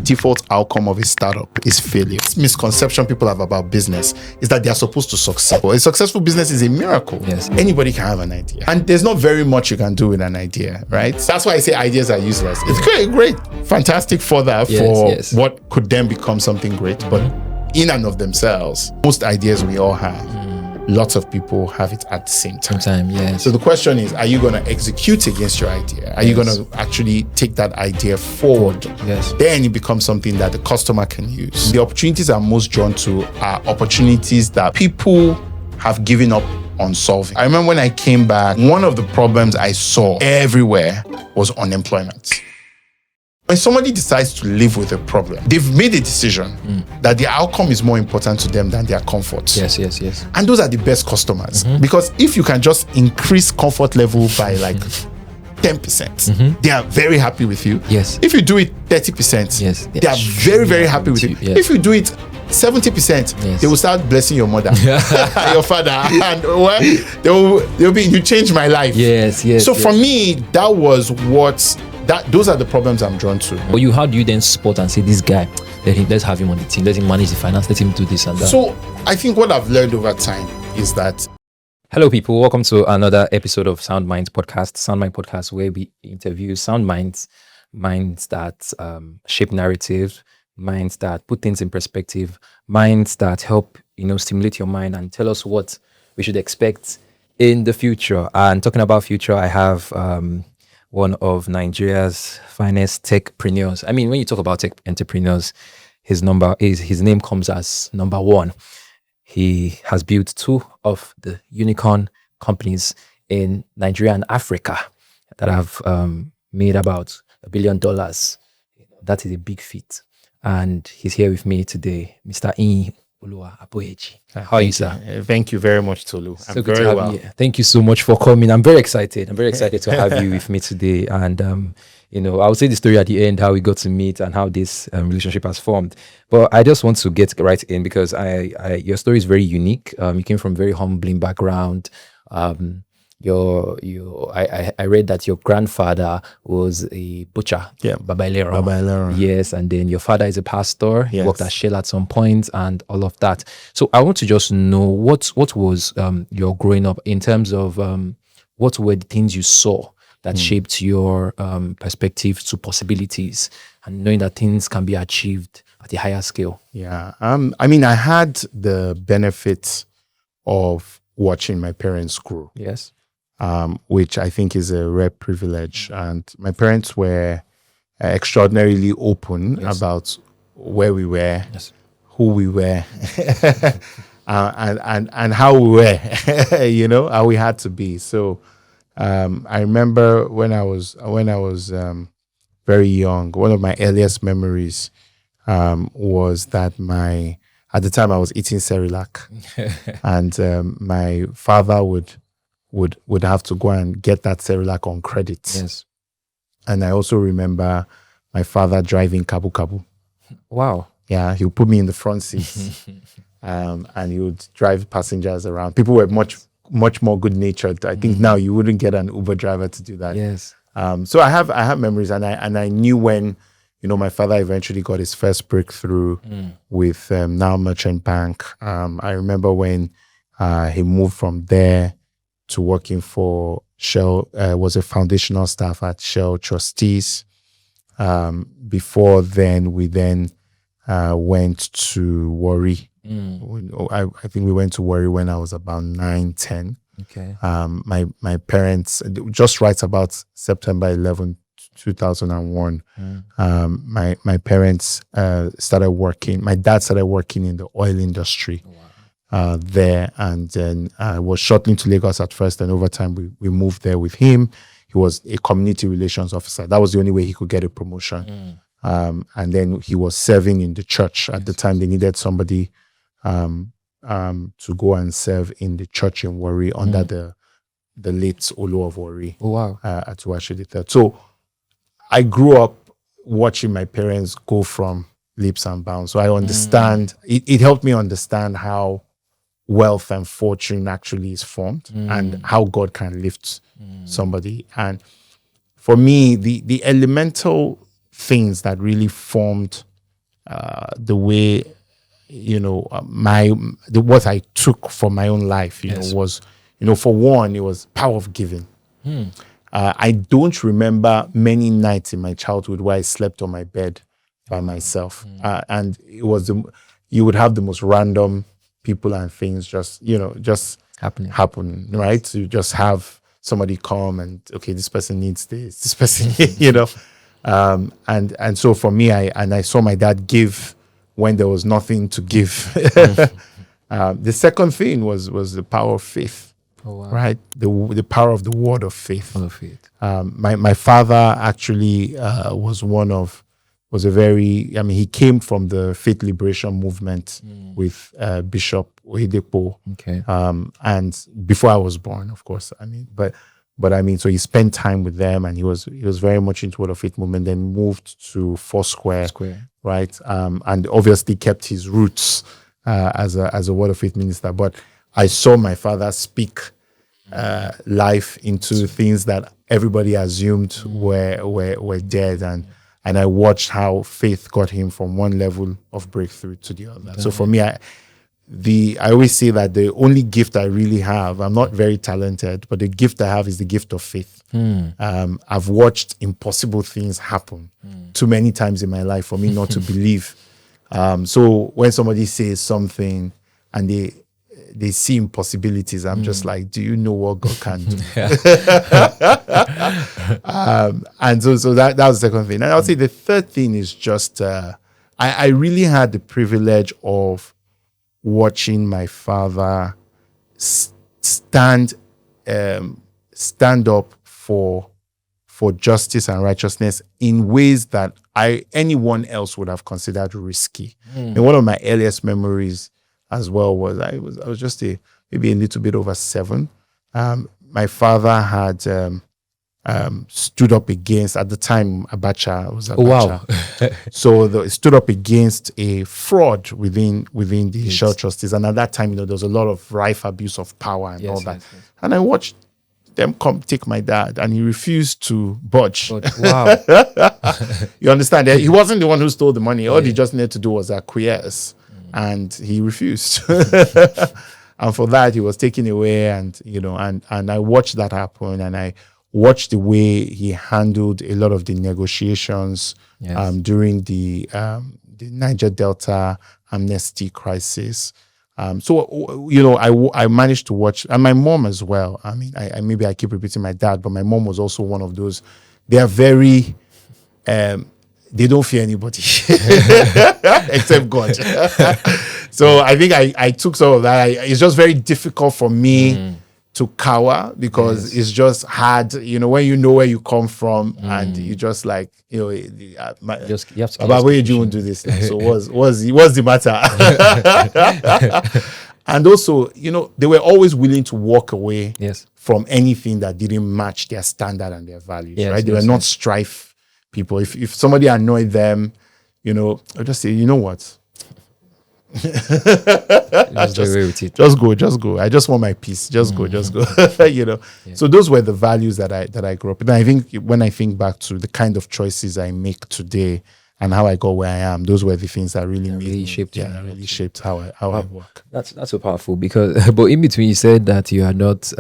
default outcome of a startup is failure. This misconception people have about business is that they are supposed to succeed. Well, a successful business is a miracle. Yes. Anybody can have an idea. And there's not very much you can do with an idea, right? That's why I say ideas are useless. It's great, fantastic fodder for what could then become something great. But in and of themselves, most ideas we all have, lots of people have it at the same time. Yes. So the question is, are you going to execute against your idea? Are you going to actually take that idea forward? Yes. Then it becomes something that the customer can use. The opportunities I'm most drawn to are opportunities that people have given up on solving. I remember when I came back, one of the problems I saw everywhere was unemployment. When somebody decides to live with a problem, they've made a decision that the outcome is more important to them than their comfort. Yes. And those are the best customers. Because if you can just increase comfort level by like 10%, they are very happy with you. Yes. If you do it 30%, they are very, very happy with you. Yes. If you do it 70%, they will start blessing your mother, your father, and they'll be, you changed my life. Yes. So for me, that was those are the problems I'm drawn to. But how do you then spot and say, this guy, let's have him on the team, let him manage the finance, let him do this and that? So I think what I've learned over time is that. Hello, people. Welcome to another episode of Sound Minds Podcast. Sound Mind Podcast, where we interview sound minds that shape narrative, minds that put things in perspective, minds that help, stimulate your mind and tell us what we should expect in the future. And talking about future, I have one of Nigeria's finest techpreneurs. I mean, when you talk about tech entrepreneurs, his name comes as number one. He has built two of the unicorn companies in Nigeria and Africa that have made about $1 billion. That is a big feat. And he's here with me today, Mr. Iyinoluwa Aboyeji. How are you, sir? Thank you very much, Tolu. I'm very well. Thank you so much for coming. I'm very excited. To have you with me today. And, I'll say the story at the end, how we got to meet and how this relationship has formed. But I just want to get right in because your story is very unique. You came from a very humbling background. I read that your grandfather was a butcher. Yeah, Baba. Yes, and then your father is a pastor. He worked at Cerelac at some point, and all of that. So I want to just know what was your growing up in terms of what were the things you saw that shaped your perspective to possibilities and knowing that things can be achieved at a higher scale. Yeah, I had the benefit of watching my parents grow. Yes. Which I think is a rare privilege. And my parents were extraordinarily open about where we were, who we were, and how we were, how we had to be. So I remember when I was very young, one of my earliest memories was that at the time I was eating Cerelac, and my father would have to go and get that Cerelac on credit. Yes. And I also remember my father driving kabukabu. Wow. Yeah, he would put me in the front seat and he would drive passengers around. People were much more good-natured. I think now you wouldn't get an Uber driver to do that. Yes. So I have memories, and I knew when my father eventually got his first breakthrough with now Merchant Bank. I remember when he moved from there to working for Shell, was a foundational staff at Shell Trustees. Before then, we went to Warri. I think we went to Warri when I was about 9, 10. Okay. My parents, just right about September 11, 2001, my parents started working. My dad started working in the oil industry. Wow. There, and then I was shortly to Lagos at first, and over time we moved there with him. He was a community relations officer. That was the only way he could get a promotion. And then he was serving in the church. At the time, they needed somebody to go and serve in the church in Warri under the late Olu of Warri. Oh, wow. At Tuwashi III. So I grew up watching my parents go from leaps and bounds. So I understand, it helped me understand how wealth and fortune actually is formed and how God can lift somebody. And for me, the elemental things that really formed the way, what I took from my own life, was, for one, it was power of giving. I don't remember many nights in my childhood where I slept on my bed by myself. And it was, you would have the most random people and things just happen, right? You just have somebody come and, okay, this person needs this person, and so for me, I saw my dad give when there was nothing to give. The second thing was the power of faith. Oh, wow. Right, the power of the word of faith. My father actually he came from the faith liberation movement with Bishop Oyedepo. Okay. And before I was born, of course. So he spent time with them, and he was very much into word of faith movement. Then moved to Foursquare. Right, and obviously kept his roots as a word of faith minister. But I saw my father speak life into things that everybody assumed were dead, and I watched how faith got him from one level of breakthrough to the other. So for me, I always say that the only gift I really have, I'm not very talented, but the gift I have is the gift of faith. I've watched impossible things happen too many times in my life for me not to believe. So when somebody says something and they see impossibilities, I'm just like, do you know what God can do? And so that was the second thing. And I would say the third thing is just, I really had the privilege of watching my father stand up for justice and righteousness in ways that anyone else would have considered risky. And one of my earliest memories as well was I was just maybe a little bit over 7. My father had stood up against, at the time, Abacha. It was Abacha. Oh, wow. So stood up against a fraud within the Shell trustees. And at that time, there was a lot of rife abuse of power and all that. Yes. And I watched them come take my dad, and he refused to budge. Wow. You understand? He wasn't the one who stole the money. All he just needed to do was acquiesce. And he refused. And for that, he was taken away. And I watched that happen. And I watched the way he handled a lot of the negotiations during the Niger Delta amnesty crisis. I managed to watch, and my mom as well. I mean, maybe I keep repeating my dad, but my mom was also one of those. They are very, they don't fear anybody except God. So I think I took some of that. It's just very difficult for me to cower, because it's just hard, when you know where you come from, and you just like, you have to Aboyeji won't do this now. So what's the matter? And also, they were always willing to walk away from anything that didn't match their standard and their values, right? They were not strife people. If somebody annoyed them, I'll just say, you know what? Just go. I just want my peace. Just go. So those were the values that I grew up with. And I think when I think back to the kind of choices I make today and how I got where I am, those were the things that really shaped how I work. That's so powerful, because but in between you said that you are not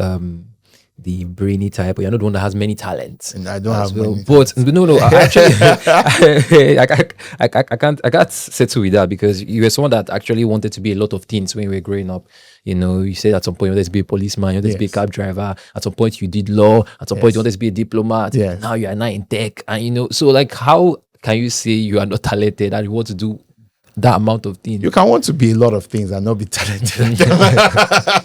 the brainy type, or you're not the one that has many talents. And I don't have well. many But no, actually, I can't settle with that, because you were someone that actually wanted to be a lot of things when you were growing up. You said at some point you wanted to be a policeman, you wanted to be a cab driver. At some point you did law. At some point you wanted to be a diplomat. Yes. Now you are now in tech, and so like, how can you say you are not talented and you want to do that amount of things? You can want to be a lot of things and not be talented.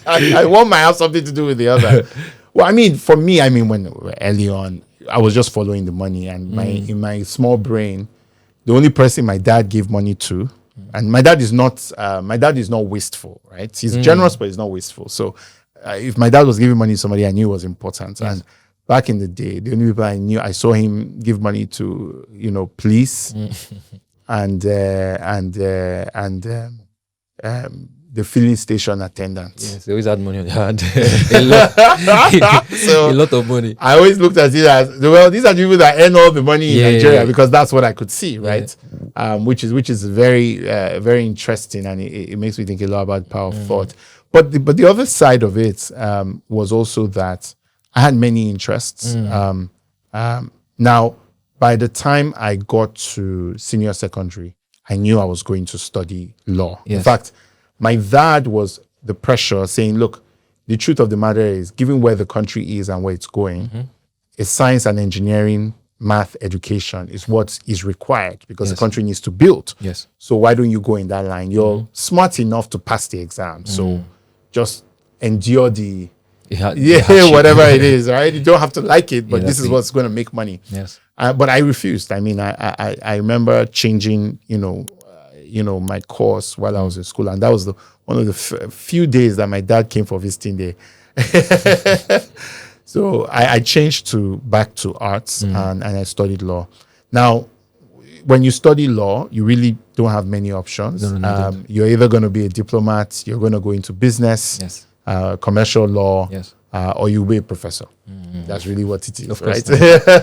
I one might have something to do with the other. Well, for me, when early on, I was just following the money, and in my small brain, the only person my dad gave money to, and my dad is not wasteful, right? He's generous, but he's not wasteful. So if my dad was giving money to somebody, I knew it was important. Yes. And back in the day, the only people I saw him give money to, police and the filling station attendants. Yes, they always had money on their hand. a lot of money. I always looked at it as, well, these are the people that earn all the money in Nigeria, because that's what I could see, right? which is very interesting, and it makes me think a lot about the power of thought. But the other side of it was also that I had many interests. Now, by the time I got to senior secondary, I knew I was going to study law. Yes. In fact, my dad was the pressure saying, look, the truth of the matter is, given where the country is and where it's going, a science and engineering math education is what is required because the country needs to build. Yes. So why don't you go in that line? You're smart enough to pass the exam. So just endure the whatever it is, right? You don't have to like it, but this is what's going to make money. Yes. But I refused. I mean, I remember changing, my course while I was in school, and that was one of the few days that my dad came for visiting there. So I changed back to arts and I studied law. Now, when you study law, you really don't have many options. No. You're either going to be a diplomat, you're going to go into business, commercial law, or you'll be a professor. That's really what it is, right?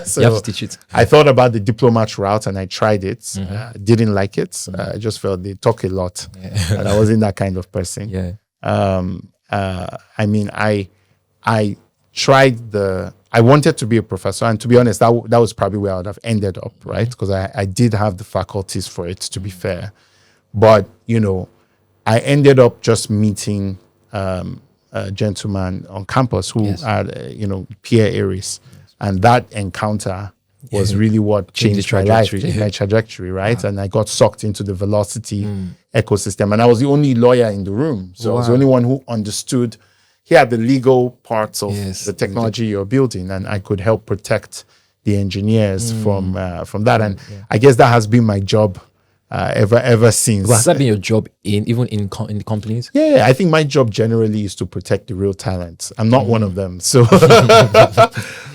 So you have to teach it. I thought about the diplomat route and I tried it. Didn't like it. I just felt they talk a lot, and I wasn't that kind of person. I mean, I tried I wanted to be a professor, and to be honest, that was probably where I would have ended up, right? Because I did have the faculties for it, to be fair. But, I ended up just meeting a gentleman on campus who had, Pierre. And that encounter was really what changed my life, my trajectory, right? And I got sucked into the velocity ecosystem. And I was the only lawyer in the room. So I was the only one who understood the legal parts of the technology you're building, and I could help protect the engineers from that. And I guess that has been my job ever since. Well, has that been your job in the companies? Yeah, I think my job generally is to protect the real talent. I'm not one of them, so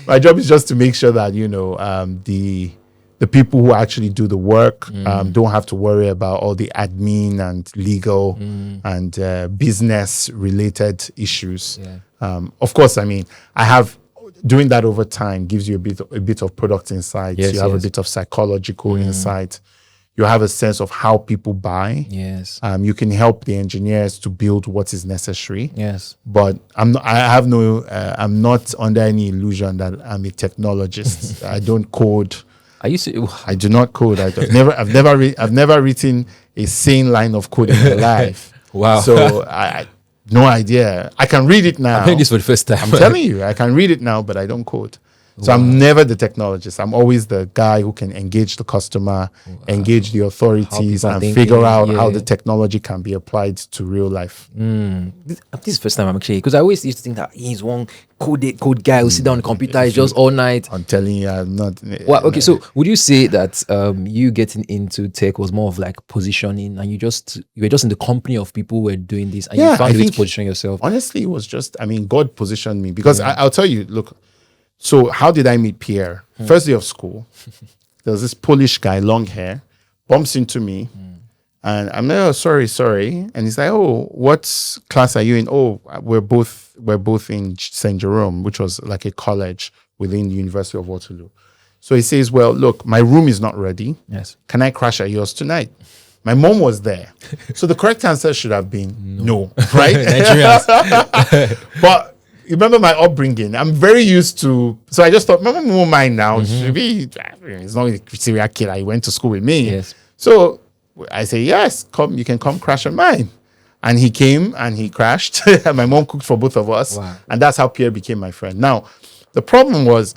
my job is just to make sure that the people who actually do the work don't have to worry about all the admin and legal and business related issues. Of course, I mean, doing that over time gives you a bit of product insight. You have a bit of psychological insight. You have a sense of how people buy. You can help the engineers to build what is necessary. But I'm not under any illusion that I'm a technologist. I don't code. I do not code. I've never written a sane line of code in my life. Wow. So I no idea. I can read it now. I'm hearing this for the first time. I'm telling you, I can read it now, but I don't code. So I'm never the technologist. I'm always the guy who can engage the customer, engage the authorities, and figure out how the technology can be applied to real life. This is the first time I'm actually, because I always used to think that he's one code guy who sit down on the computer is just all night. I'm telling you, I'm not. Well, okay, so would you say that you getting into tech was more of like positioning, and you were just in the company of people who were doing this, and you found a way to position yourself? Honestly, it was just, God positioned me because I'll tell you, look. So how did I meet Pierre? First day of school, there was this Polish guy, long hair, bumps into me, and I'm like, oh, sorry, and he's like, oh, what class are you in? Oh, we're both in St. Jerome, which was like a college within the University of Waterloo. So he says, well, look, my room is not ready. Can I crash at yours tonight? My mom was there, so the correct answer should have been no, right? Nigerians. But you remember my upbringing. I'm very used to, so I just thought, my mom won't mind now. Should be, it's not a serial killer. He went to school with me. So I say, yes, come, you can come crash on mine. And he came and he crashed. And my mom cooked for both of us. And that's how Pierre became my friend. Now, the problem was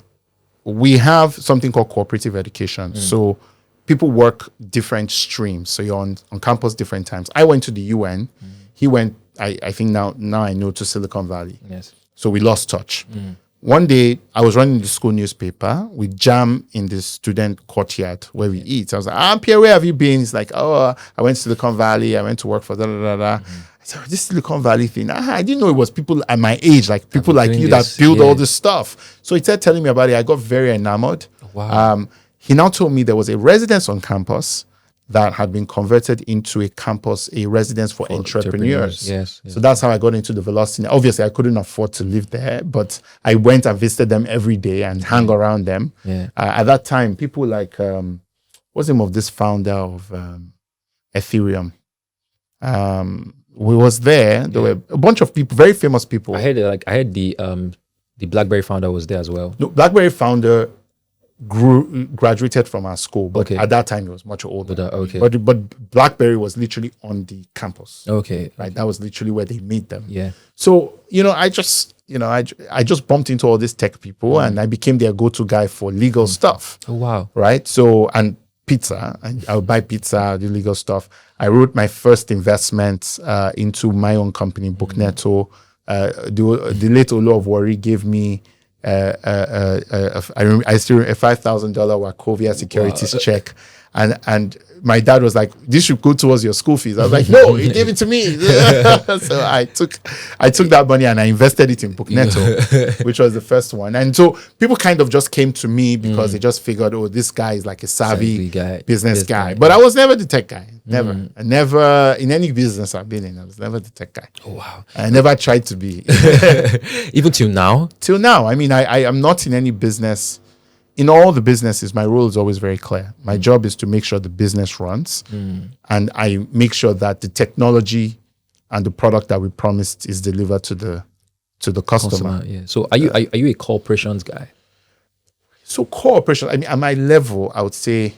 we have something called cooperative education. So people work different streams. So you're on campus different times. I went to the UN. He went, I think now I know, to Silicon Valley. So we lost touch. One day, I was running the school newspaper. We jam in the student courtyard where we eat. I was like, Pierre, where have you been? He's like, I went to Silicon Valley. I went to work for I said, this Silicon Valley thing. I didn't know it was people at my age, like people like you that build all this stuff. So he started telling me about it. I got very enamored. He now told me there was a residence on campus that had been converted into a residence for entrepreneurs. So that's how I got into the velocity. Obviously, I couldn't afford to live there, but I went and visited them every day and hang around them. At that time, people like, what's the name of this founder of Ethereum? We was there. There were a bunch of people, very famous people. I heard the BlackBerry founder was there as well. No, BlackBerry founder graduated from our school, but at that time he was much older. But BlackBerry was literally on the campus. Right, that was literally where they made them. Yeah. So I just bumped into all these tech people, and I became their go-to guy for legal stuff. Oh wow! Right. So and pizza, I would buy pizza, do legal stuff. I wrote my first investment into my own company, Bookneto. The late Olu of Warri gave me I still a $5,000 Wachovia securities check, and my dad was like, "This should go towards your school fees." I was like, "No, he gave it to me." So I took that money and I invested it in Bookneto, which was the first one. And so people kind of just came to me because they just figured, "Oh, this guy is like a savvy business guy." But I was never the tech guy. Never. I never, in any business I've been in, I was never the tech guy. Oh wow! I never tried to be. Even till now. Till now, I mean, I am not in any business. In all the businesses, my role is always very clear. My job is to make sure the business runs, and I make sure that the technology and the product that we promised is delivered to the customer. Yeah. So are you a corporations guy? So core operations, I mean, at my level, I would say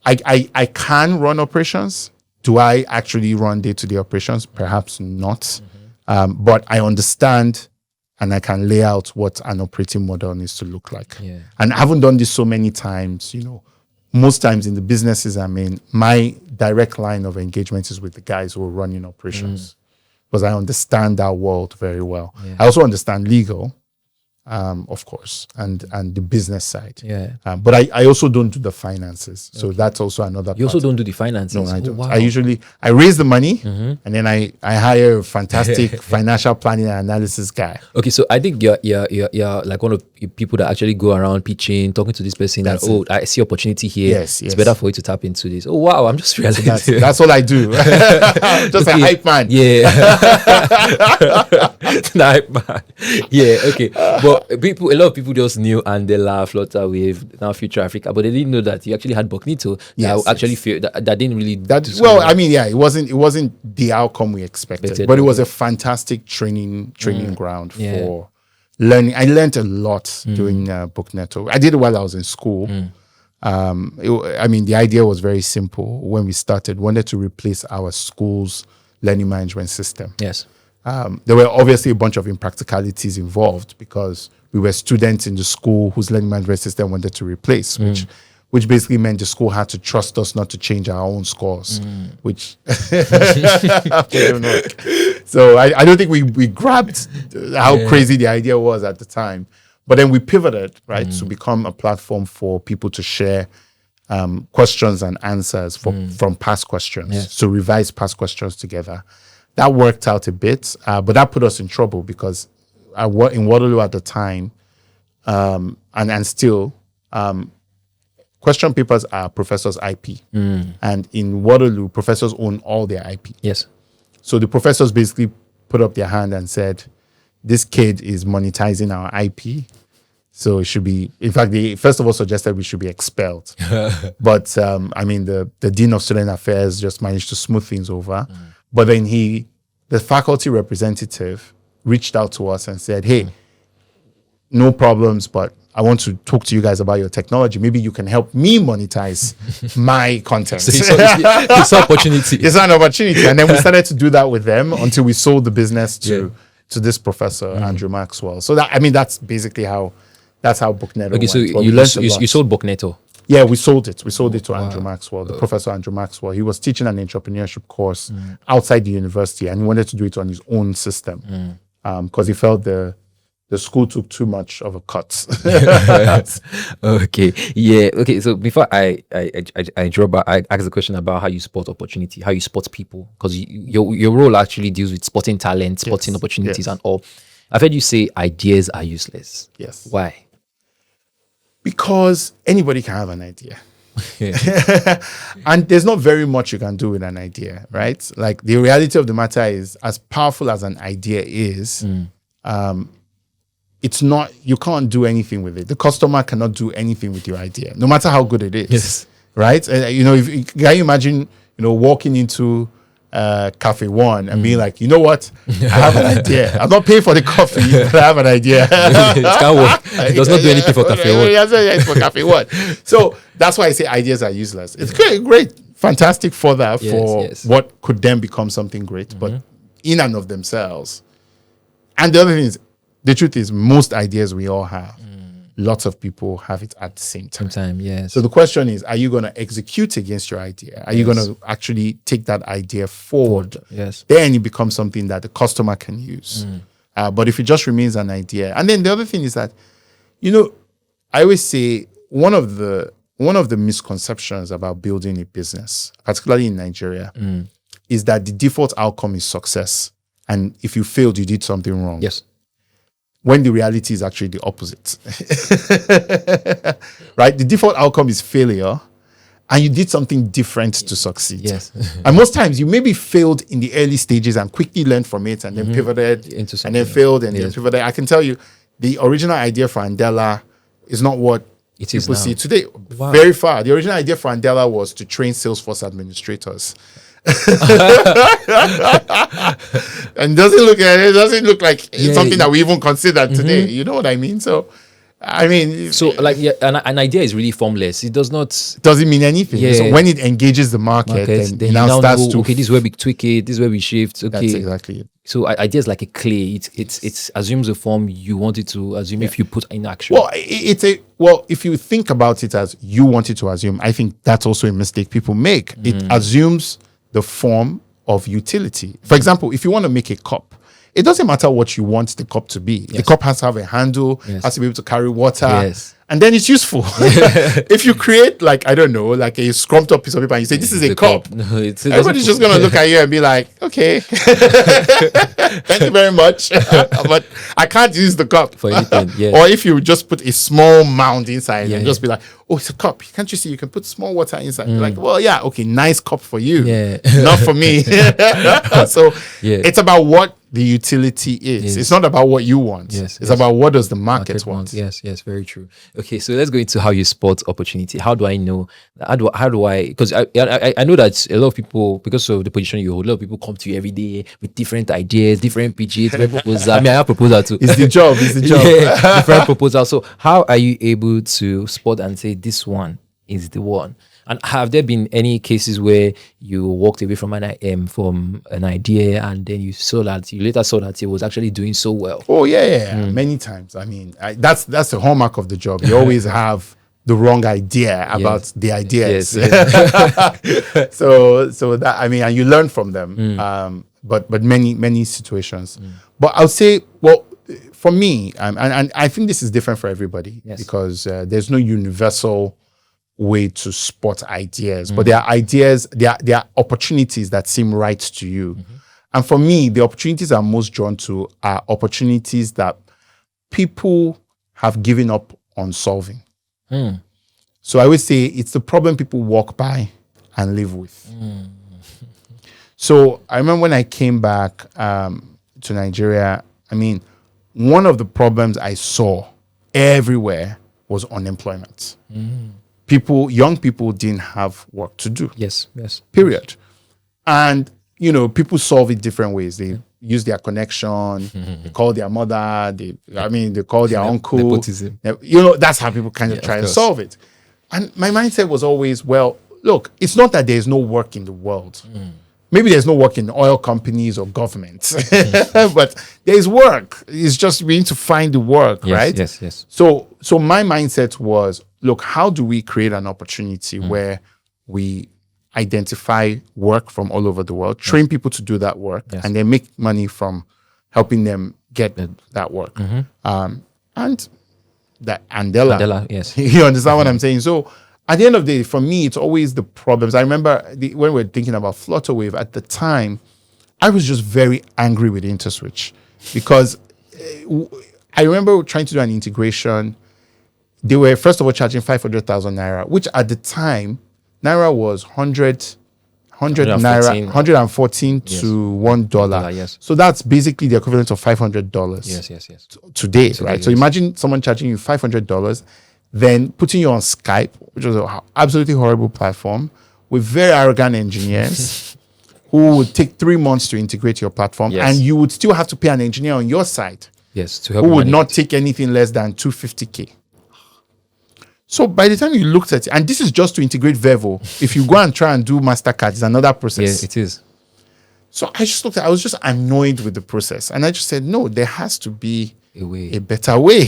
I can run operations. Do I actually run day-to-day operations? Perhaps not. But I understand and I can lay out what an operating model needs to look like. Yeah. And I haven't done this so many times, most times in the businesses I'm in, my direct line of engagement is with the guys who are running operations because I understand that world very well. Yeah. I also understand legal, of course, and the business side. Yeah. But I also don't do the finances. So that's also another You also don't do the finances? No, I don't. Wow. I raise the money and then I hire a fantastic financial planning and analysis guy. Okay, so I think you're like one of the people that actually go around pitching, talking to this person I see opportunity here. Yes. It's better for you to tap into this. Oh wow, I'm just realizing. So that's all I do. Just a hype man. Yeah. Hype man. Yeah, okay. But a lot of people just knew Andela Flutterwave, now Future Africa, but they didn't know that you actually had Bookneto. Feel that didn't really. It wasn't the outcome we expected, but it was a fantastic training ground for learning. I learned a lot doing Bookneto. I did it while I was in school. The idea was very simple when we started. We wanted to replace our school's learning management system. Yes. There were obviously a bunch of impracticalities involved because we were students in the school whose learning management system wanted to replace, which basically meant the school had to trust us not to change our own scores, which didn't work. So I don't think we grabbed how crazy the idea was at the time. But then we pivoted, right, to become a platform for people to share questions and answers from past questions. Yes. So revise past questions together. That worked out a bit, but that put us in trouble because in Waterloo at the time, and still, question papers are professors' IP. And in Waterloo, professors own all their IP. Yes. So the professors basically put up their hand and said, this kid is monetizing our IP. So it should be, in fact, they first of all suggested we should be expelled. But the Dean of Student Affairs just managed to smooth things over. But then the faculty representative reached out to us and said, hey, no problems, but I want to talk to you guys about your technology. Maybe you can help me monetize my content. So it's an opportunity. It's an opportunity. And then we started to do that with them until we sold the business to this professor, Andrew Maxwell. So that's basically how Bookneto went. So you sold Bookneto? Yeah, we sold it. We sold it to Andrew Maxwell, the professor Andrew Maxwell. He was teaching an entrepreneurship course outside the university, and he wanted to do it on his own system because he felt the school took too much of a cut. Okay. Yeah. Okay. So before I drop back, I asked a question about how you spot opportunity, how you spot people, because your role actually deals with spotting talent, spotting opportunities, and all. I've heard you say ideas are useless. Yes. Why? Because anybody can have an idea. And there's not very much you can do with an idea, right? Like the reality of the matter is, as powerful as an idea is, it's not, you can't do anything with it. The customer cannot do anything with your idea, no matter how good it is. Yes. right? And can you imagine, walking into Cafe One and being like, you know what, I have an idea. I'm not paying for the coffee, but I have an idea. It can't work. It does not do anything for Cafe One. It's for Cafe One. So that's why I say ideas are useless. It's great, fantastic for that, what could then become something great, but in and of themselves. And the other thing is, the truth is, most ideas we all have, lots of people have it at the same time. Yes. So the question is, are you going to execute against your idea? Are you going to actually take that idea forward? Yes. Then it becomes something that the customer can use. But if it just remains an idea, and then the other thing is that, I always say one of the misconceptions about building a business, particularly in Nigeria, is that the default outcome is success. And if you failed, you did something wrong. Yes. When the reality is actually the opposite. Right? The default outcome is failure, and you did something different to succeed. Yes. And most times you maybe failed in the early stages and quickly learned from it and then pivoted into something, and then failed and then pivoted. I can tell you, the original idea for Andela is not what people see today. Wow. Very far. The original idea for Andela was to train Salesforce administrators. And it doesn't look like it's something that we even consider today. You know what I mean? So an idea is really formless. It doesn't mean anything. So when it engages the market, then you now starts to this is where we tweak it, this is where we shift. Okay, that's exactly it. So idea is like a clay. It assumes a form you want it to assume if you put in action. Well, if you think about it as you want it to assume, I think that's also a mistake people make. It assumes the form of utility. For example, if you want to make a cup, it doesn't matter what you want the cup to be. The cup has to have a handle, has to be able to carry water, and then it's useful. If you create like a scrumped up piece of paper and you say, this is a cup, everybody's just going to look at you and be like, okay, thank you very much. But I can't use the cup for anything. Or if you just put a small mound inside and just be like, oh, it's a cup. Can't you see you can put small water inside? Like, well, yeah, okay, nice cup for you. Not for me. So it's about what the utility is. It's not about what you want. It's about what does the market want. Yes, very true. Okay, so let's go into how you spot opportunity. How do I know? How do I? Because I know that a lot of people, because of the position you hold, a lot of people come to you every day with different ideas, different pitches, different proposals. I have proposal too. It's the job. Different proposals. So how are you able to spot and say this one is the one? And have there been any cases where you walked away from an idea and then you later saw that it was actually doing so well? Oh yeah. Many times. I mean, that's the hallmark of the job. You always have the wrong idea about the ideas. So that, I mean, and you learn from them. But many situations. But I'll say, well, for me, and I think this is different for everybody because there's no universal way to spot ideas, but there are ideas, there are opportunities that seem right to you. And for me, the opportunities I'm most drawn to are opportunities that people have given up on solving. So I always say it's the problem people walk by and live with. So I remember when I came back to Nigeria, I mean, one of the problems I saw everywhere was unemployment. Young people didn't have work to do. Yes. Period. And, people solve it different ways. They use their connection, they call their mother, they call their uncle. Nepotism. That's how people kind of try to solve it. And my mindset was always, well, look, it's not that there's no work in the world. Maybe there's no work in oil companies or government, but there's work. It's just we need to find the work, right? Yes. So my mindset was, look, how do we create an opportunity where we identify work from all over the world, train people to do that work, and then make money from helping them get that work. And that Andela, yes. You understand what I'm saying? So at the end of the day, for me, it's always the problems. I remember when we were thinking about Flutterwave at the time, I was just very angry with InterSwitch because I remember trying to do an integration. They were, first of all, charging 500,000 naira, which at the time, naira was 100 naira, 114 to $1. Yes. So that's basically the equivalent of $500. Yes. Today, right? So imagine someone charging you $500. then putting you on Skype, which was an absolutely horrible platform, with very arrogant engineers who would take 3 months to integrate your platform, Yes. and you would still have to pay an engineer on your side Yes, to help who you would manage not it. take anything less than 250K. So by the time you looked at it, and this is just to integrate Vevo, if you go and try and do MasterCard, it's another Yeah, process. it is. So I just looked at, I was just annoyed with the process. And I just said, no, there has to be A way. a better way.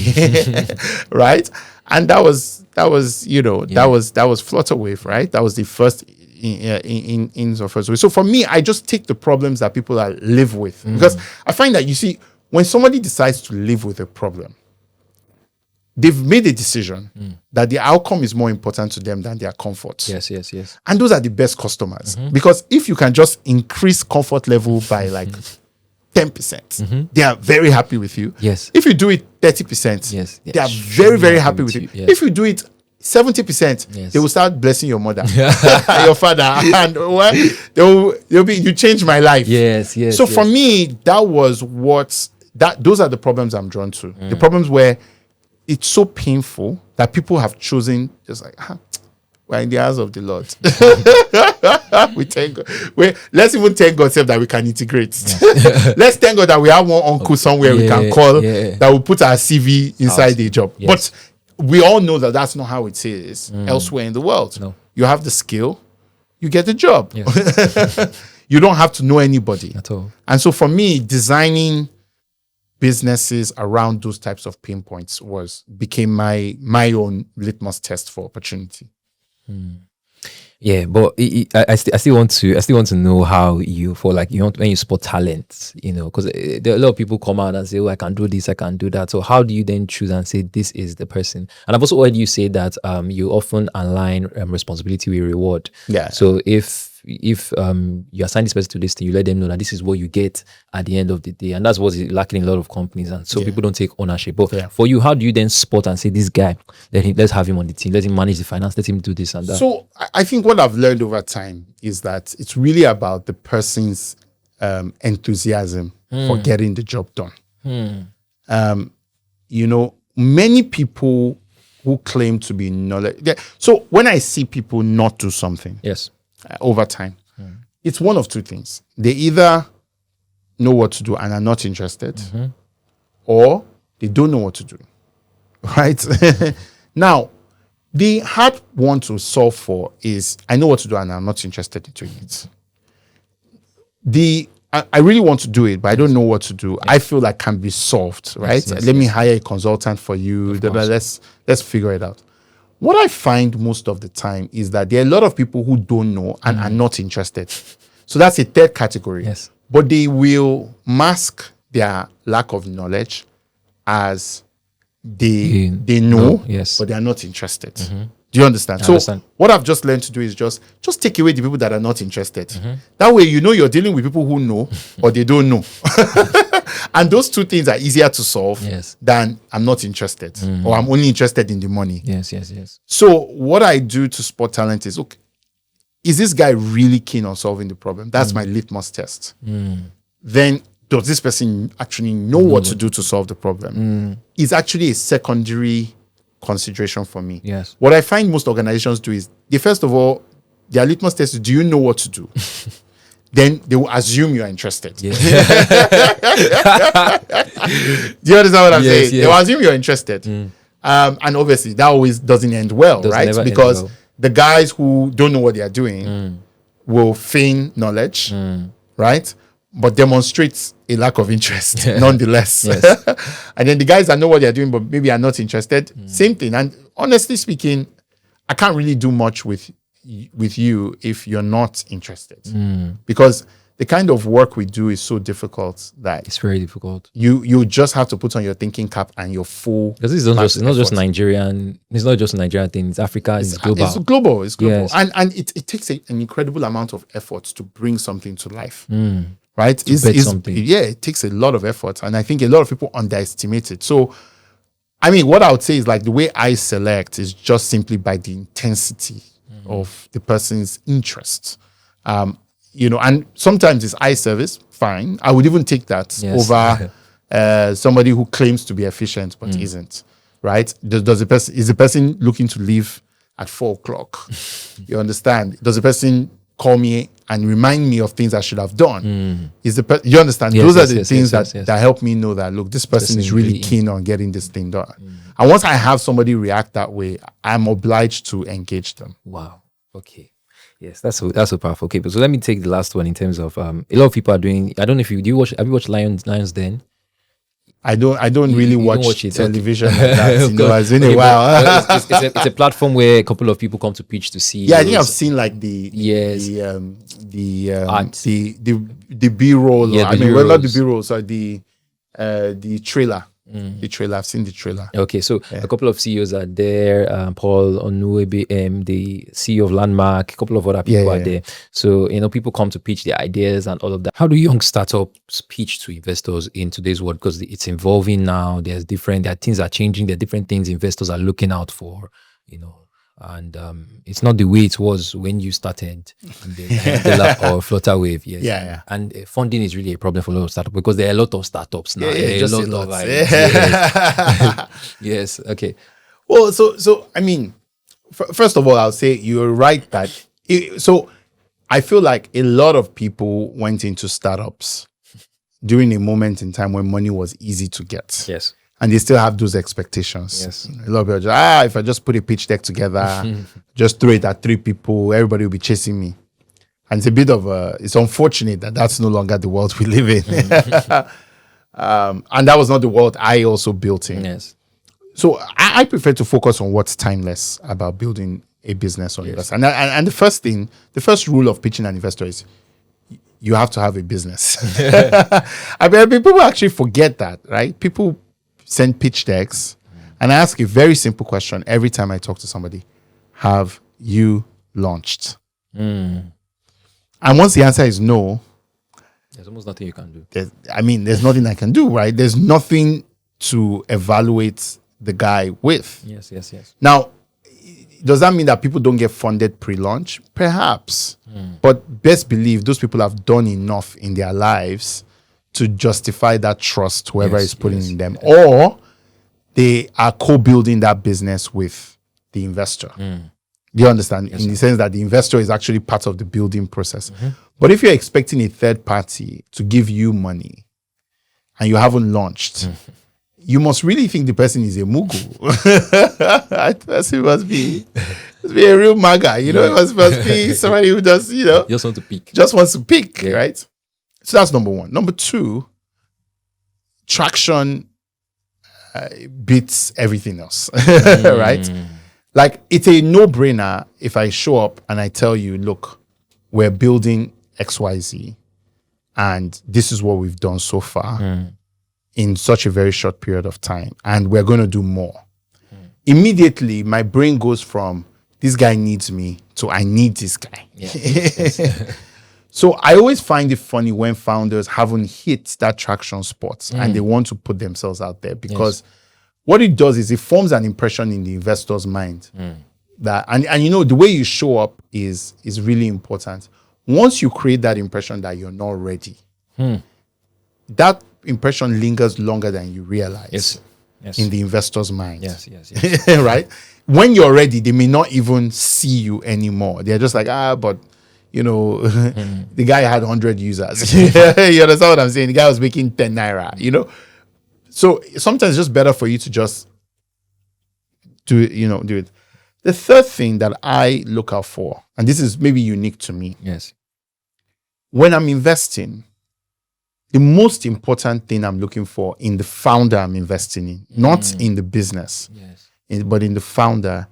Right? And that was Flutterwave, right? That was the first in the first way. So for me, I just take the problems that people live with. Because I find that, you see, when somebody decides to live with a problem, they've made a decision that the outcome is more important to them than their comfort. Yes. And those are the best customers. Because if you can just increase comfort level by like 10%, they are very happy with you. Yes. If you do it 30%, Yes. they are Extremely very, very happy with you. Yes. If you do it 70%, Yes. they will start blessing your mother, your father, and they'll be, you changed my life. Yes. So for me, those are the problems I'm drawn to. The problems where it's so painful that people have chosen just like, we're in the hands of the Lord. We thank God. Let's even thank God that we can integrate. Let's thank God that we have one uncle somewhere we can call that will put our CV inside the job. Yes. But we all know that that's not how it is elsewhere in the world. No. You have the skill, you get the job. Yes. You don't have to know anybody At all. And so for me, designing businesses around those types of pain points became my own litmus test for opportunity. Yeah, but I still want to know how you feel like when you spot talent, because there are a lot of people come out and say, "Oh, I can do this, I can do that." So how do you then choose and say this is the person? And I've also heard you say that you often align responsibility with reward. Yeah. So if you assign this person to this thing, you let them know that this is what you get at the end of the day, and that's what's lacking in a lot of companies, and so people don't take ownership. But for you, how do you then spot and say this guy, let's have him on the team, let him manage the finance, let him do this and that? So I think what I've learned over time is that it's really about the person's enthusiasm for getting the job done. Many people who claim to be knowledge. So when I see people not do something, Yes. Over time, it's one of two things. They either know what to do and are not interested, or they don't know what to do. Right? Now, the hard one to solve for is, I know what to do and I'm not interested in doing it. I really want to do it, but I don't know what to do. I feel like can be solved, right? Let me hire a consultant for you. Let's figure it out. What I find most of the time is that there are a lot of people who don't know and are not interested. So that's a third category. Yes. But they will mask their lack of knowledge as they know, yes. but they are not interested. Do you understand? I So understand. what I've just learned to do is just take away the people that are not interested. That way, you're dealing with people who know or they don't know. And those two things are easier to solve than I'm not interested or I'm only interested in the money. Yes. So what I do to spot talent is, okay, is this guy really keen on solving the problem? That's my litmus test. Then does this person actually know what to do to solve the problem? It's actually a secondary consideration for me. Yes. What I find most organizations do is, first of all, their litmus test is, do you know what to do? Then they will assume you are interested. Yeah. Do you understand what I'm saying? Yes. They will assume you're interested. And obviously, that always doesn't end well, right? Because the guys who don't know what they are doing will feign knowledge, right? But demonstrates a lack of interest nonetheless. And then the guys that know what they're doing but maybe are not interested, same thing. And honestly speaking, I can't really do much with you if you're not interested, because the kind of work we do is so difficult that it's very difficult. You just have to put on your thinking cap and your full. Because it's not just Nigerian. It's not just a Nigerian thing. It's Africa. It's global. It's global. Yes. And it takes an incredible amount of effort to bring something to life. Right? It takes a lot of effort. And I think a lot of people underestimate it. So, I mean, what I would say is, like, the way I select is just simply by the intensity of the person's interest. And sometimes it's eye service, fine. I would even take that over somebody who claims to be efficient but isn't. right? Does the person is the person looking to leave at 4:00? You understand? Does the person call me and remind me of things I should have done? You understand? Yes, Those yes, are the yes, things yes, yes. that help me know that, look, this person is really really keen on getting this thing done. And once I have somebody react that way, I'm obliged to engage them. Wow. Okay. Yes, that's so powerful. Okay, but so let me take the last one in terms of a lot of people are doing. I don't know if you have you watched Lions Den? I don't really You don't watch it, television okay. like that. You know, it's been Okay, a while. but it's a platform where a couple of people come to pitch to see. Yeah, I think I've seen like the Art. the B-roll. Yeah, I the mean, well, not the B-rolls. B-roll, sorry, the trailer. The trailer. I've seen the trailer. Okay, so a couple of CEOs are there. Paul Onuebe, the CEO of Landmark, a couple of other people are there. So, people come to pitch their ideas and all of that. How do young startups pitch to investors in today's world? Because it's evolving now. There are things are changing. There are different things investors are looking out for, and it's not the way it was when you started in the Andela or Flutterwave. Yes. Yeah. And funding is really a problem for a lot of startups because there are a lot of startups now. Just a lot. Yes. Yes. Okay. Well, so I mean, first of all, I'll say you're right that. So I feel like a lot of people went into startups during a moment in time when money was easy to get. Yes. And they still have those expectations. Yes. A lot of people just, if I just put a pitch deck together, just throw it at 3 people, everybody will be chasing me. And it's a bit of it's unfortunate that that's no longer the world we live in. And that was not the world I also built in. Yes. So I prefer to focus on what's timeless about building a business or investor. And the first rule of pitching an investor is you have to have a business. I mean, people actually forget that, right? People send pitch decks, and I ask a very simple question every time I talk to somebody: have you launched? And once the answer is no, there's almost nothing you can do. There's nothing I can do, right? There's nothing to evaluate the guy with. Yes. Now, does that mean that people don't get funded pre-launch? Perhaps. But best believe those people have done enough in their lives to justify that trust whoever is putting in them, or they are co-building that business with the investor. Do you understand? In the sense that the investor is actually part of the building process. But if you're expecting a third party to give you money and you haven't launched, you must really think the person is a mugu. That person must be a real maga. It must be somebody who does, just want to pick. Just wants to pick, right? So that's number one. Number two, traction beats everything else, right? Like, it's a no-brainer if I show up and I tell you, look, we're building XYZ, and this is what we've done so far in such a very short period of time, and we're going to do more. Immediately, my brain goes from, this guy needs me, to I need this guy. So I always find it funny when founders haven't hit that traction spot and they want to put themselves out there, because what it does is it forms an impression in the investor's mind that, and the way you show up is really important. Once you create that impression that you're not ready, that impression lingers longer than you realize in the investor's mind. Yes. Right? When you're ready, they may not even see you anymore. They're just like, but the guy had 100 users. You understand what I'm saying? The guy was making 10 naira, So sometimes it's just better for you to just do it. The third thing that I look out for, and this is maybe unique to me. Yes. When I'm investing, the most important thing I'm looking for in the founder I'm investing in, not in the business, but in the founder,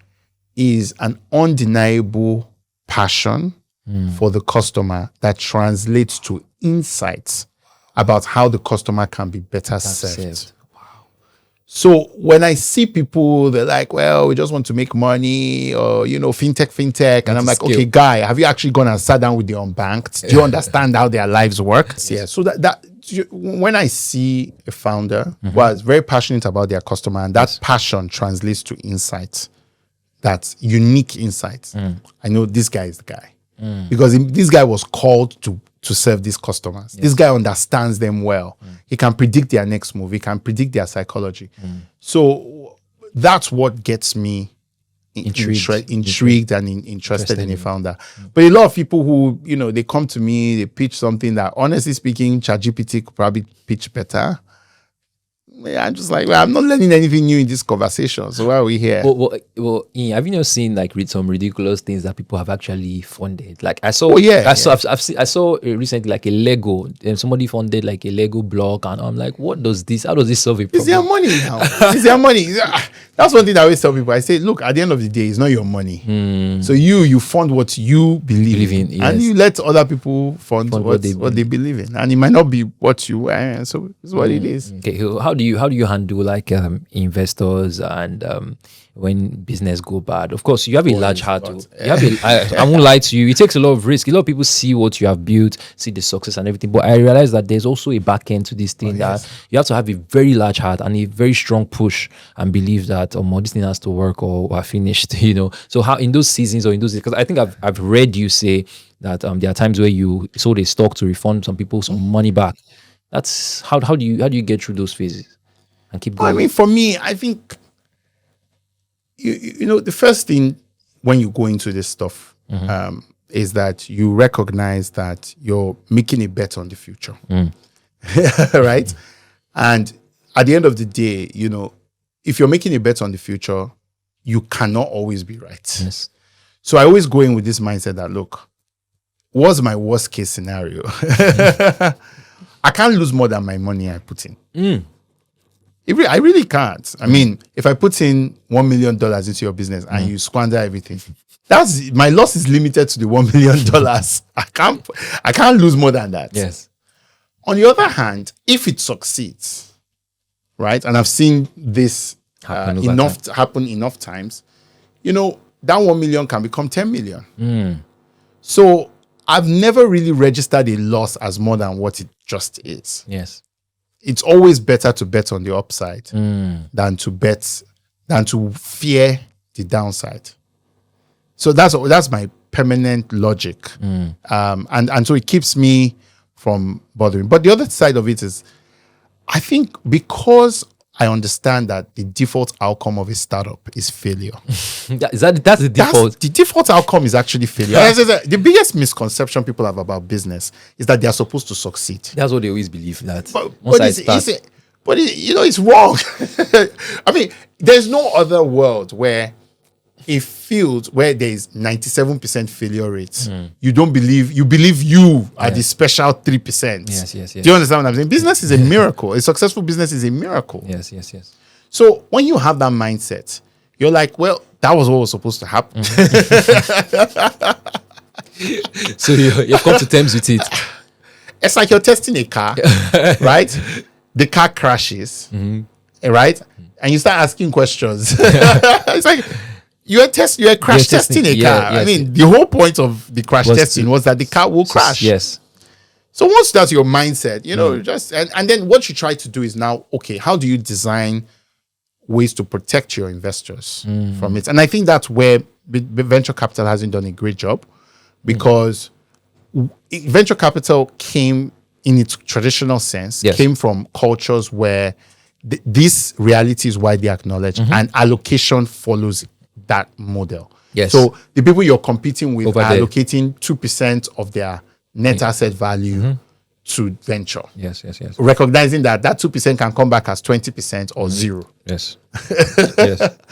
is an undeniable passion for the customer that translates to insights about how the customer can be better served. Wow. So when I see people, they're like, well, we just want to make money, or, fintech. And I'm like, okay, guy, have you actually gone and sat down with the unbanked? Do you understand how their lives work? Yeah. So that when I see a founder who is very passionate about their customer, and that passion translates to insights, that's unique insights, I know this guy is the guy. Because this guy was called to serve these customers. This guy understands them well. He can predict their next move. He can predict their psychology. So that's what gets me intrigued and interested in a founder. But a lot of people who, they come to me, they pitch something that, honestly speaking, ChatGPT could probably pitch better. Yeah, I'm just like, well, I'm not learning anything new in this conversation. So why are we here? Well, Ian, have you not seen like some ridiculous things that people have actually funded? Like I saw, I saw recently like a Lego, and somebody funded like a Lego block, and I'm like, what does this? How does this solve a problem? It's their money now. It's their money. That's one thing I always tell people. I say, look, at the end of the day, it's not your mony. So you fund what you believe in, yes. And you let other people fund what they believe in, and it might not be what you want. So it's what it is. Okay, how do you handle like investors and when business go bad? Of course, you have a large heart. I won't lie to you. It takes a lot of risk. A lot of people see what you have built, see the success and everything. But I realize that there's also a back end to this thing that you have to have a very large heart and a very strong push and believe that this thing has to work or we're finished. So how in those seasons or in those, because I think I've read you say that there are times where you sold a stock to refund some people some money back. That's how do you get through those phases and keep going? I mean, for me, I think the first thing when you go into this stuff is that you recognize that you're making a bet on the future, right? And at the end of the day, if you're making a bet on the future, you cannot always be right. Yes. So I always go in with this mindset that, look, what's my worst case scenario? I can't lose more than my money I put in. I really can't. I mean, if I put in $1 million into your business and you squander everything, that's my loss is limited to the $1 million. I can't lose more than that. Yes. On the other hand, if it succeeds, right, and I've seen this happen enough times, that 1 million can become 10 million. So I've never really registered a loss as more than what it just is. Yes. It's always better to bet on the upside than to fear the downside. So that's my permanent logic. And so it keeps me from bothering. But the other side of it is, I think because I understand that the default outcome of a startup is failure. That's the default. The default outcome is actually failure. The biggest misconception people have about business is that they are supposed to succeed. That's what they always believe. That it's wrong. I mean, there's no other world where a field where there is 97% failure rate, you believe you are the special 3%. Yes. Do you understand what I'm saying? Business is a miracle. A successful business is a miracle. Yes. So when you have that mindset, you're like, well, that was what was supposed to happen. So you've come to terms with it. It's like you're testing a car, right? The car crashes, right? And you start asking questions. It's like you're crash testing a car. I mean, the whole point of the crash testing was that the car will crash. Yes. So once that's your mindset, just and then what you try to do is now, okay, how do you design ways to protect your investors from it? And I think that's where venture capital hasn't done a great job, because venture capital came in its traditional sense, came from cultures where this reality is widely acknowledged and allocation follows that model. Yes. So the people you're competing with are allocating 2% of their net asset value to venture. Yes. Recognizing that 2% can come back as 20% or zero. Yes.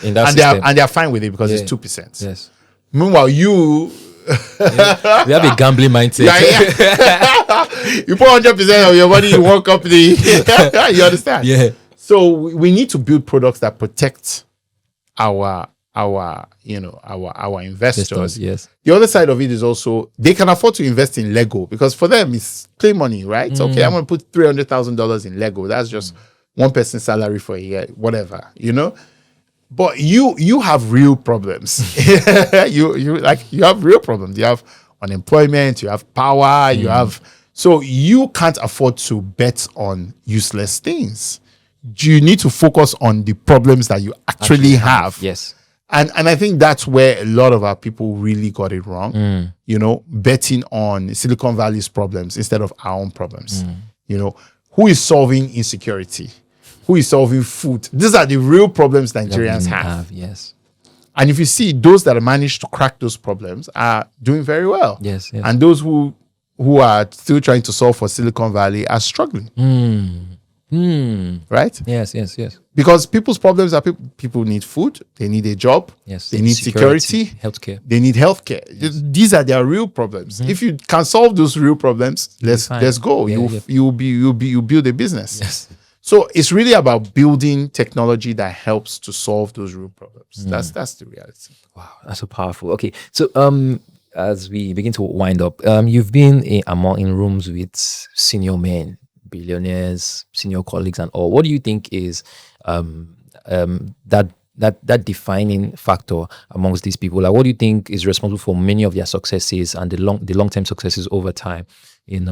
In that and they're fine with it because it's 2%. Yes. Meanwhile, you we have a gambling mindset. You put 100% of your money in one company. You understand? Yeah. So we need to build products that protect our investors. Yes. The other side of it is also they can afford to invest in Lego, because for them it's play money, right? Okay, I'm gonna put $300,000 in Lego. That's just one person's salary for a year, whatever, But you have real problems. you have real problems. You have unemployment, you have power, so you can't afford to bet on useless things. You need to focus on the problems that you actually have. Yes. And I think that's where a lot of our people really got it wrong. Betting on Silicon Valley's problems instead of our own problems. Who is solving insecurity? who is solving food. These are the real problems Nigerians have. Yes. And if you see those that managed to crack those problems are doing very well. Yes. And those who are still trying to solve for Silicon Valley are struggling. Right? Yes. Because people's problems are people need food, they need a job, Yes. they need security, healthcare. they need healthcare. Yes. These are their real problems. If you can solve those real problems, let's go. You'll build a business. Yes. So it's really about building technology that helps to solve those real problems. That's the reality. Wow, that's so powerful. Okay, so as we begin to wind up, you've been in rooms with senior men, billionaires, senior colleagues, and all. What do you think is that defining factor amongst these people? Like, what do you think is responsible for many of their successes and the long-term successes over time? In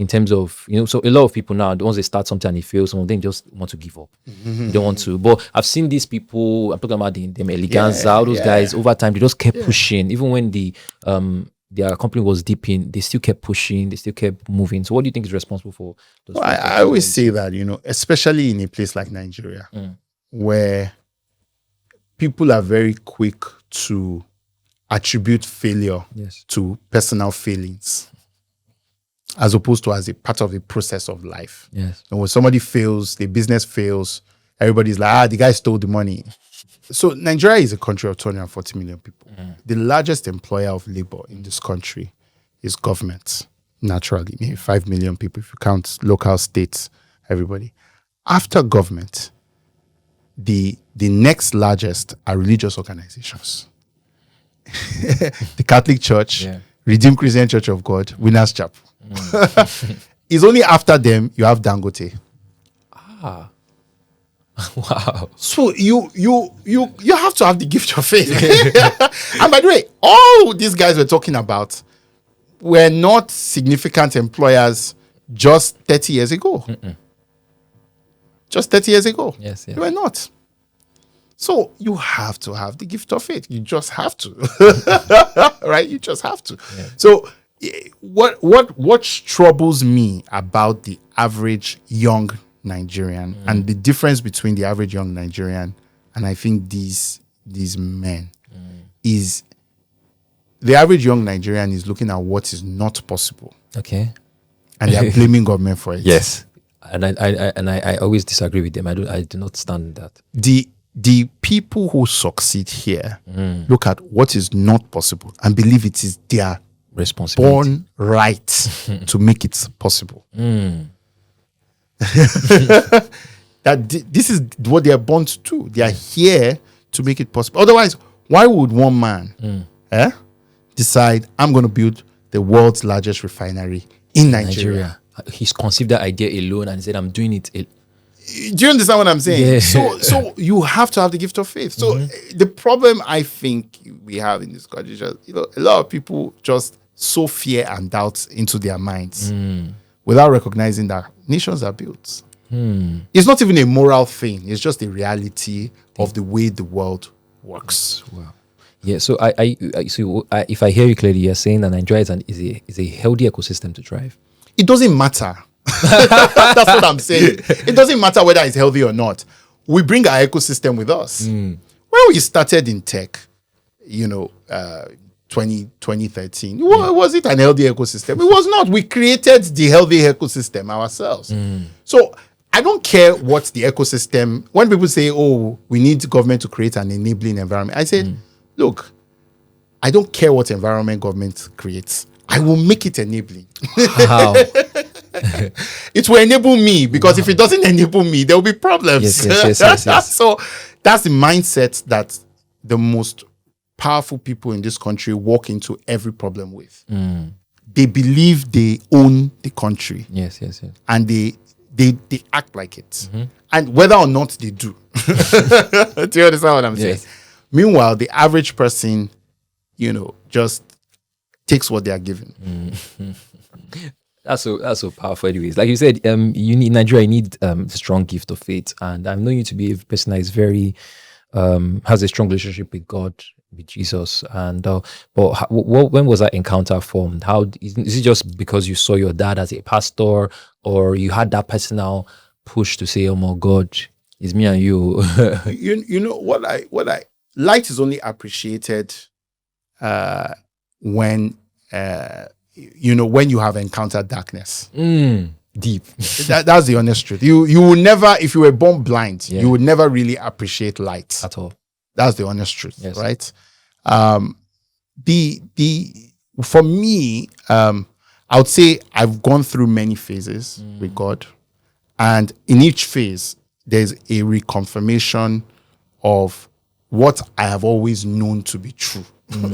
terms of, so a lot of people now, once they start something and it fails, some of them just want to give up. They don't want to. But I've seen these people, I'm talking about them Eleganza, all those guys, over time, they just kept pushing. Even when their company was dipping, they still kept pushing, they still kept moving. So what do you think is responsible for those? Well, I always say that, especially in a place like Nigeria, where people are very quick to attribute failure to personal failings, as opposed to as a part of the process of life. Yes. And when somebody fails, the business fails, everybody's like, the guy stole the money. So Nigeria is a country of 240 million people. The largest employer of labor in this country is government, naturally. Maybe 5 million people if you count local, states, everybody. After government, the next largest are religious organizations. The Catholic Church, Redeemed Christian Church of God, Winners Chapel. It's only after them you have Dangote. Wow. So you have to have the gift of faith. And by the way, all these guys we're talking about were not significant employers just 30 years ago. Just 30 years ago. Yes. They were not. So you have to have the gift of faith. You just have to. Right? You just have to. Yeah. So what troubles me about the average young Nigerian and the difference between the average young Nigerian and I think these men is the average young Nigerian is looking at what is not possible. Okay. And they are blaming government for it. Yes. And I always disagree with them. I do not stand that. The people who succeed here look at what is not possible and believe it is their responsibility, born right to make it possible. That this is what they are born to do. They are here to make it possible. Otherwise, why would one man decide I'm going to build the world's largest refinery in Nigeria? He's conceived that idea alone and said, I'm doing it. Do you understand what I'm saying? Yeah. So you have to have the gift of faith. So the problem I think we have in this country is just, a lot of people just sow fear and doubt into their minds without recognizing that nations are built. It's not even a moral thing. It's just a reality of the way the world works. Wow. Yeah. So if I hear you clearly, you're saying that Nigeria is a healthy ecosystem to thrive. It doesn't matter. That's what I'm saying. It doesn't matter whether it's healthy or not. We bring our ecosystem with us. When we started in tech, 2013, was it an healthy ecosystem? It was not. We created the healthy ecosystem ourselves. So I don't care what the ecosystem, when people say, we need government to create an enabling environment, I say, look, I don't care what environment government creates. I will make it enabling. How? It will enable me, because if it doesn't enable me, there will be problems. Yes. So that's the mindset that the most powerful people in this country walk into every problem with. They believe they own the country. Yes. And they act like it. And whether or not they do. Do you understand what I'm saying? Meanwhile, the average person, just takes what they are given. That's so powerful. Anyways, like you said, in Nigeria, you need strong gift of faith, and I know you to be a person that is very has a strong relationship with God, with Jesus. And but when was that encounter formed? How is it just because you saw your dad as a pastor, or you had that personal push to say, oh my God, it's me and you. You know what I light is only appreciated when when you have encountered darkness. Deep. That's the honest truth. You will never, if you were born blind, you would never really appreciate light at all. That's the honest truth, yes. Right? For me, I would say I've gone through many phases with God, and in each phase, there's a reconfirmation of what I have always known to be true. Do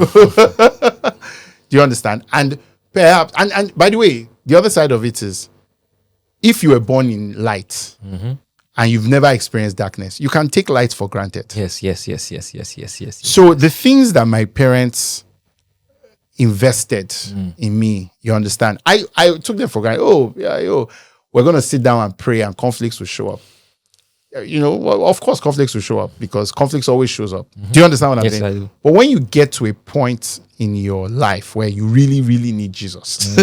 you understand? And perhaps, and by the way, the other side of it is, if you were born in light and you've never experienced darkness, you can take light for granted. Yes. So the things that my parents invested in me, you understand? I took them for granted. We're going to sit down and pray and conflicts will show up. Of course, conflicts will show up because conflicts always shows up. Do you understand what I'm saying? I do. But when you get to a point in your life where you really, really need Jesus,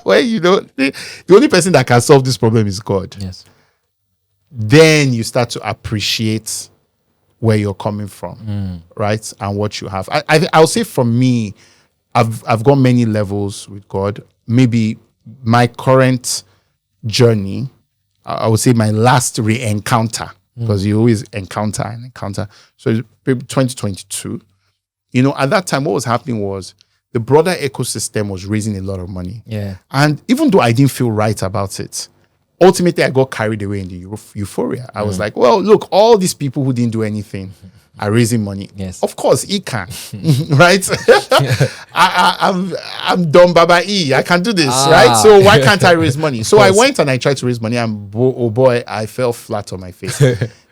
where the only person that can solve this problem is God. Yes. Then you start to appreciate where you're coming from, right? And what you have. I'll say for me, I've gone many levels with God. Maybe my current journey, I would say my last re-encounter, because you always encounter and encounter. So 2022, at that time, what was happening was the broader ecosystem was raising a lot of money. Yeah. And even though I didn't feel right about it, ultimately I got carried away in the euphoria. I was like, well, look, all these people who didn't do anything are raising money. Yes. Of course, he can, right? I'm Don Baba E. I can do this, right? So why can't I raise money? So I went and I tried to raise money, and oh boy, I fell flat on my face.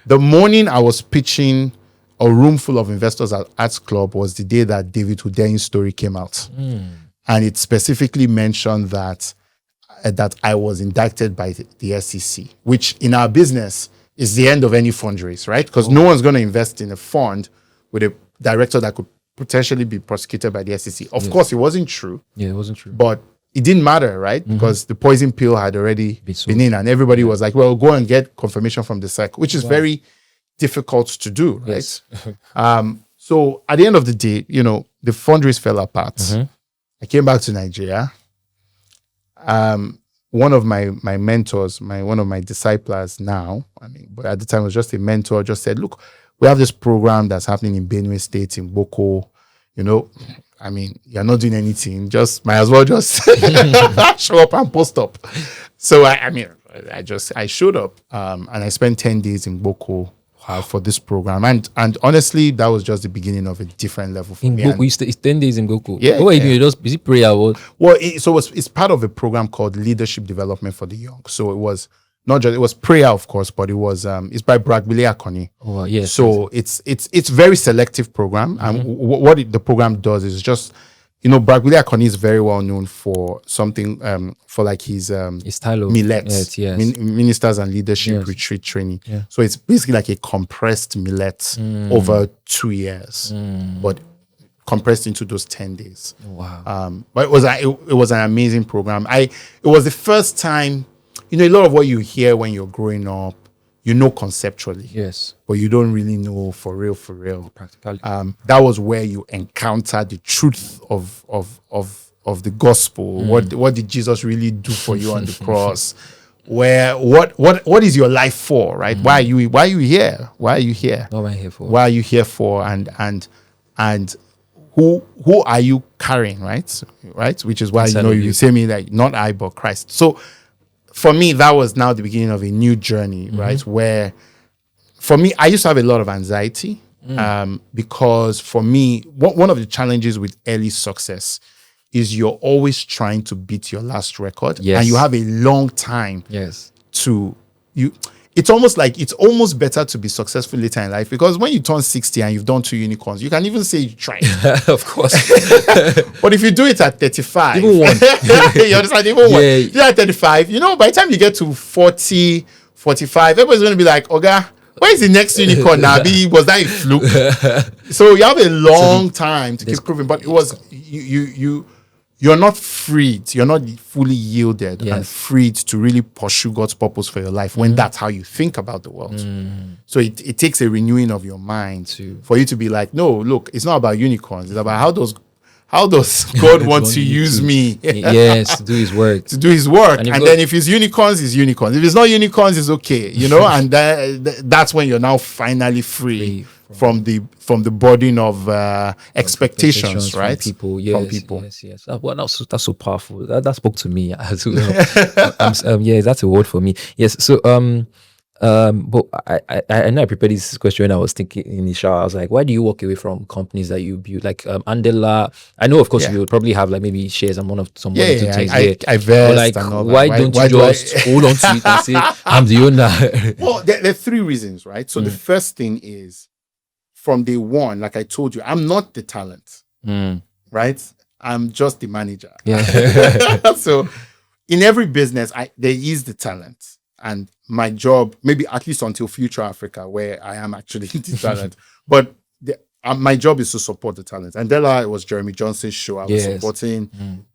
The morning I was pitching a room full of investors at Arts Club was the day that David Hudain's story came out. And it specifically mentioned that I was indicted by the SEC, which in our business is the end of any fundraise, right? Because no one's going to invest in a fund with a director that could potentially be prosecuted by the SEC. Of course, it wasn't true. Yeah, it wasn't true. But it didn't matter, right? Because the poison pill had already been in, and everybody was like, well, go and get confirmation from the SEC, which is very difficult to do, right? Yes. So at the end of the day, the fundraise fell apart. I came back to Nigeria. One of my mentors, one of my disciples now, but at the time was just a mentor, just said, look, we have this program that's happening in Benue State, in Boko. You're not doing anything. Just might as well just show up and post up. So I showed up and I spent 10 days in Boko for this program. And honestly, that was just the beginning of a different level for me. Boko, it's 10 days in Boko. Yeah. What are you doing? Is it prayer? Well, it's part of a program called Leadership Development for the Young. So it was not just, it was prayer, of course, but it was it's by Brainy Akoni. Oh, yes. So it's very selective program. And what the program does is just, Brainy Akoni is very well known for something for like his style of millet, ministers and leadership retreat training. Yeah. So it's basically like a compressed millet over 2 years, but compressed into those 10 days. Wow. But it was an amazing program. It was the first time, a lot of what you hear when you're growing up, conceptually. Yes. But you don't really know for real. Practically. That was where you encountered the truth of the gospel. What did Jesus really do for you on the cross? Where what is your life for, right? Why are you here? Why are you here? What am I here for? Why are you here for? And who are you carrying, right? Which is why you say me like not I but Christ. So for me, that was now the beginning of a new journey, right? Where for me, I used to have a lot of anxiety because for me, one of the challenges with early success is you're always trying to beat your last record. Yes. And you have a long time to you. It's almost better to be successful later in life, because when you turn 60 and you've done 2 unicorns, you can even say you tried. Of course. But if you do it at 35, even one. You understand? Even one. You do it at 35, by the time you get to 40, 45, everybody's going to be like, Oga, where is the next unicorn now? Was that a fluke? So you have a long time to keep proving. But it was, you're not freed, you're not fully yielded Yes. and freed to really pursue God's purpose for your life when that's how you think about the world. So it takes a renewing of your mind for you to be like, no, look, it's not about unicorns. It's about how does God want to use me Yes, to do his work. to do his work? And And if then if it's unicorns, it's unicorns. If it's not unicorns, it's okay, you know. And that's when you're now finally free from the burden of expectations, right? From people, yes, From people. yes. Well, that's so powerful. That spoke to me as well. Yeah, that's a word for me. Yes. So but I know I prepared this question when I was thinking in the shower. I was like, why do you walk away from companies that you build? Like Andela, I know of course you will probably have like maybe shares and one or two things there. I vest But like, and all that. why don't you just hold on to it and say, I'm the owner? Well, there are three reasons, right? So the first thing is, from day one, like I told you, I'm not the talent, right? I'm just the manager. Yeah. So in every business, there is the talent. And my job, maybe at least until Future Africa, where I am actually the talent, but my job is to support the talent. Andela, it was Jeremy Johnson's show. I was supporting.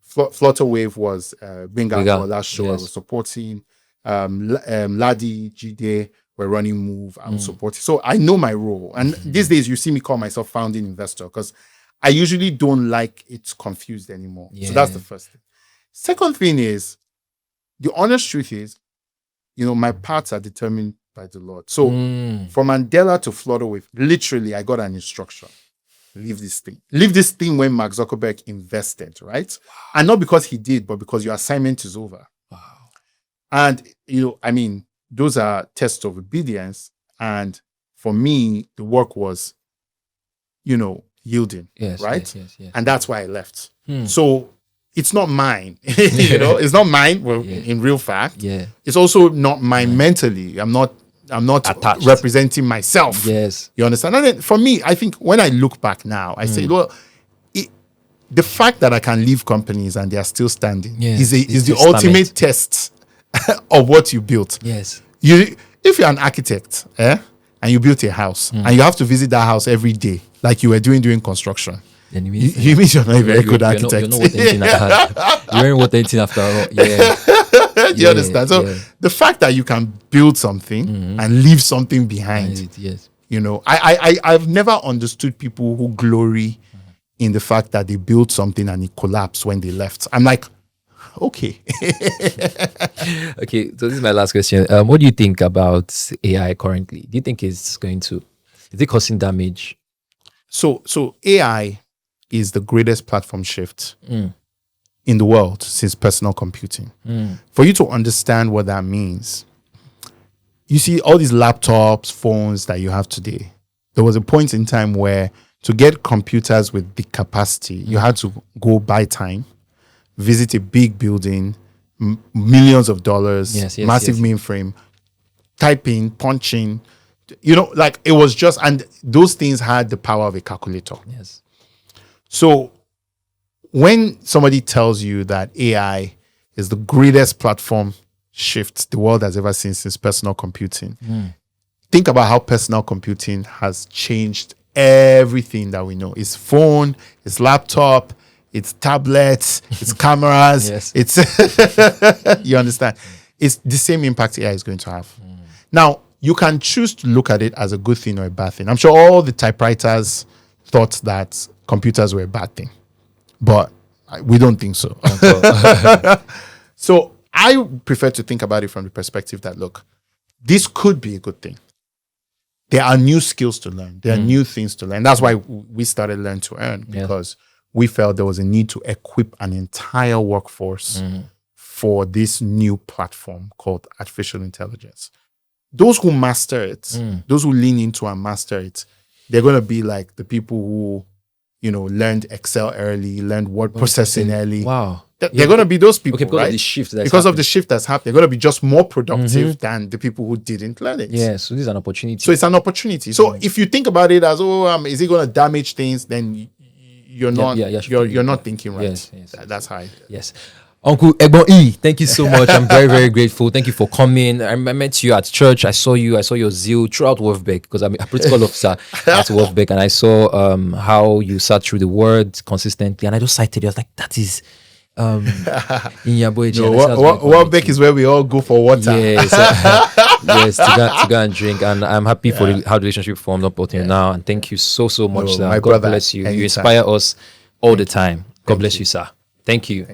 Flutterwave was Benga last show. I was supporting. Ladi, Jide were running Move. I was supporting. So I know my role. And these days, you see me call myself founding investor because I usually don't like it confused anymore. So that's the first thing. Second thing is, the honest truth is, my paths are determined by the Lord. So from Andela to Flutterwave, literally, I got an instruction. Leave this thing. Leave this thing when Mark Zuckerberg invested, right? Wow. And not because he did, but because your assignment is over. Wow. And, those are tests of obedience. And for me, the work was, yielding, right? Yes. And that's why I left. So it's not mine, it's not mine in real fact. Yeah. It's also not mine mentally. I'm not attached. Representing myself. Yes. You understand? And then for me, I think when I look back now, I say, well, the fact that I can leave companies and they are still standing is the ultimate test of what you built. Yes. If you're an architect, and you built a house and you have to visit that house every day, like you were doing during construction, you mean you're not a very good architect. You're not worth anything after all. Yeah. You understand? So the fact that you can build something and leave something behind, I've never understood people who glory in the fact that they built something and it collapsed when they left. I'm like, okay. Okay, so this is my last question. What do you think about AI currently? Do you think is it causing damage? So AI is the greatest platform shift in the world since personal computing. For you to understand what that means, you see all these laptops, phones that you have today. There was a point in time where to get computers with the capacity, you had to go buy time, visit a big building, millions of dollars, massive mainframe, typing, punching, like it was just, and those things had the power of a calculator. Yes. So when somebody tells you that AI is the greatest platform shift the world has ever seen since personal computing, think about how personal computing has changed everything that we know. It's phone, it's laptop, it's tablets, it's cameras, it's you understand? It's the same impact AI is going to have. Now, you can choose to look at it as a good thing or a bad thing. I'm sure all the typewriters thought that computers were a bad thing, but we don't think so. So I prefer to think about it from the perspective that, look, this could be a good thing. There are new skills to learn. There are new things to learn. That's why we started Learn to Earn, because we felt there was a need to equip an entire workforce for this new platform called artificial intelligence. Those who master it, those who lean into and master it, they're going to be like the people who, learned Excel early, learned word processing early. Wow. They're going to be those people, because right? Of the shift of the shift that's happened. They're going to be just more productive than the people who didn't learn it. Yeah, so this is an opportunity. So it's an opportunity. So if you think about it as, is it going to damage things, then you're not you're not thinking right. Yes. That's how Yes. Uncle Egbon E, thank you so much. I'm very, very grateful. Thank you for coming. I met you at church. I saw your zeal throughout Wolfbeck, because I'm a political officer at Wolfbeck, and I saw how you sat through the word consistently, and I just cited you. I was like, that is IYIN Aboyeji. No, one break is where we all go for water. Yes, yes, to go and drink. And I'm happy for how the relationship formed up until now. And thank you so much, No, sir. my God brother, bless you. You anytime. inspire us all the time. God bless you, sir. Thank you.